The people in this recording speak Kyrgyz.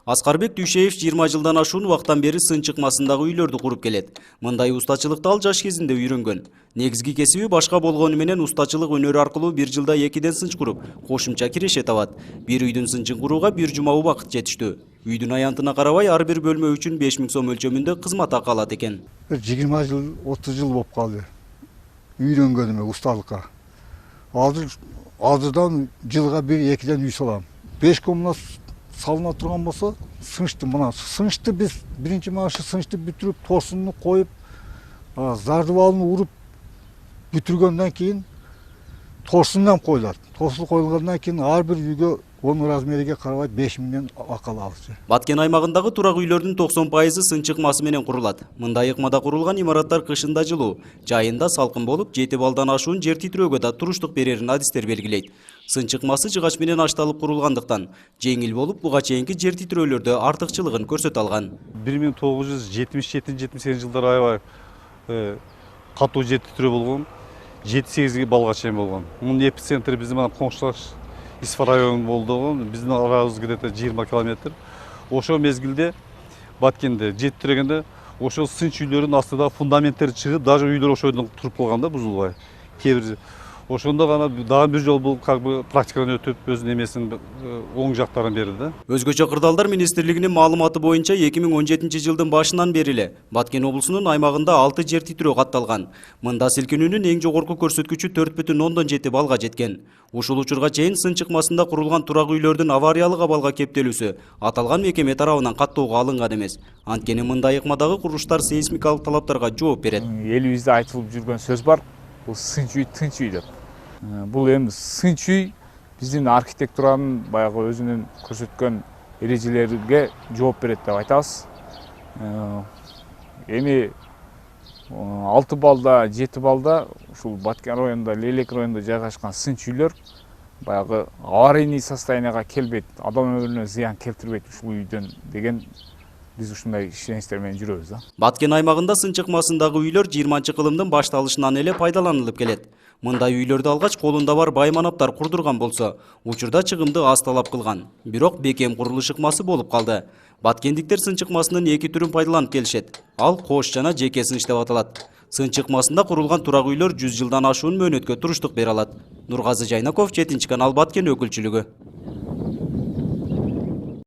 Аскарбек Дүйшеев 20 жылдан ашуун убактан бери сын чыкмасындагы үйлөрдү куруп келет. Мындай устачылыкты ал жаш кезинде үйрөнгөн. Негизги кесиби башка болгону менен устачылык өнөрү аркылуу 1 жылда 2ден сынч куруп, кошумча киреше табат. Бир үйдүн сынчын курууга 1 жума убакыт жетиштүү. Үйдүн аянтына карабай ар бир бөлмө үчүн 5000 сом өлчөмүндө кызмат акы алат экен. 20 жыл, 30 жыл болуп калды. Үйрөнгөнүмө усталыкка. Азырдан жылга 1-2ден үй салам. 5 комнат салына турган болсо, сынчты мына сынчты биз биринчи maaşı сынчты бүтүрүп, торсунду коюп, зардыбалын уруп бүтүргөндөн кийин торсундан коюлат. Торсун коюлгандан кийин ар бир үйгө onun размериге карабай 5000ден акы алабыз. Баткен аймагындагы турак үйлөрдүн 90% сын чыкмасы менен курулат. Мындай ыкмада курулган имараттар кышында жылуу, жайында салкын болуп, 7 балдан ашуун жер титирөөгө да туруштук берерин адистер белгилейт. Сын чыкмасы жыгач менен ашталып курулгандыктан жеңил болуп, буга чейинки жер титирөөлөрдө артыкчылыгын көрсөтө алган. 1977-78 жылдары аябай катуу жер титирөө болгон, 7-8 балга чейин болгон. Мунун эпицентри биздин менен коңшулаш Исфа району болду, биздин арабыз где-то 20 километр. Ошо мезгилде Баткенде жер титирегенде ошо сынч үйлөрүнүн астында фундаменттери чыгып, даже үйлөр ошо жерден туруп калган да, бузулбай. Кээ ошондо гана дагы бир жол бул как бы практикадан өтүп, өзүнүн эмесин оң жактарын берди да. Өзгөчө Кырдаалдар министрлигинин маалыматы боюнча 2017 жылдын башынан бери эле Баткен облусунун аймагында 6 жер титирөө катталган. Мында силкинүүнүн эң жогорку көрсөткүчү 4,7 балга жеткен. Ушул учурга чейин сын чыкмасында курулган турак үйлөрдүн авариялык абалга кептелүүсү аталган мекеме тарабынан каттоого алынган эмес. Анткени мындай ыкмадагы курулуштар сейсмикалык талаптарга жооп берет. Элибизде айтылып жүргөн сөз бар. Бул сынч үй, тынч үй деп. Бул эми сынч үй биздин архитектуранын баягы өзүнүн көрсөткөн эрежелерге жооп берет деп айтабыз. Эми 6 балда, 7 балда ушул Баткен районунда, Лелек районунда жайгашкан сынч үйлөр баягы аварийный состоянияга келбейт, адам өмүрүнө зыян келтирбейт ушул үйдөн деген биз ушундай ишеничтер менен жүрөбүз да. Баткен аймагында сын чыкмасындагы үйлөр 20-кылымдын башталышынан эле пайдаланылып келет. Мындай үйлөрдү алгач колунда бар байманаптар курдурган болсо, учурда чыгымды аз талап кылган. Бирок бекем курулуш ыкмасы болуп калды. Баткендиктер сын чыкмасынын 2 түрүн пайдаланып келишет. Ал кош жана жеке сынч деп аталат. Сын чыкмасында курулган турак үйлөр 100 жылдан ашуун мөөнөткө туруштук бере алат. Нургазы Жайнаков, 7 канал, Баткен өкүлчүлүгү.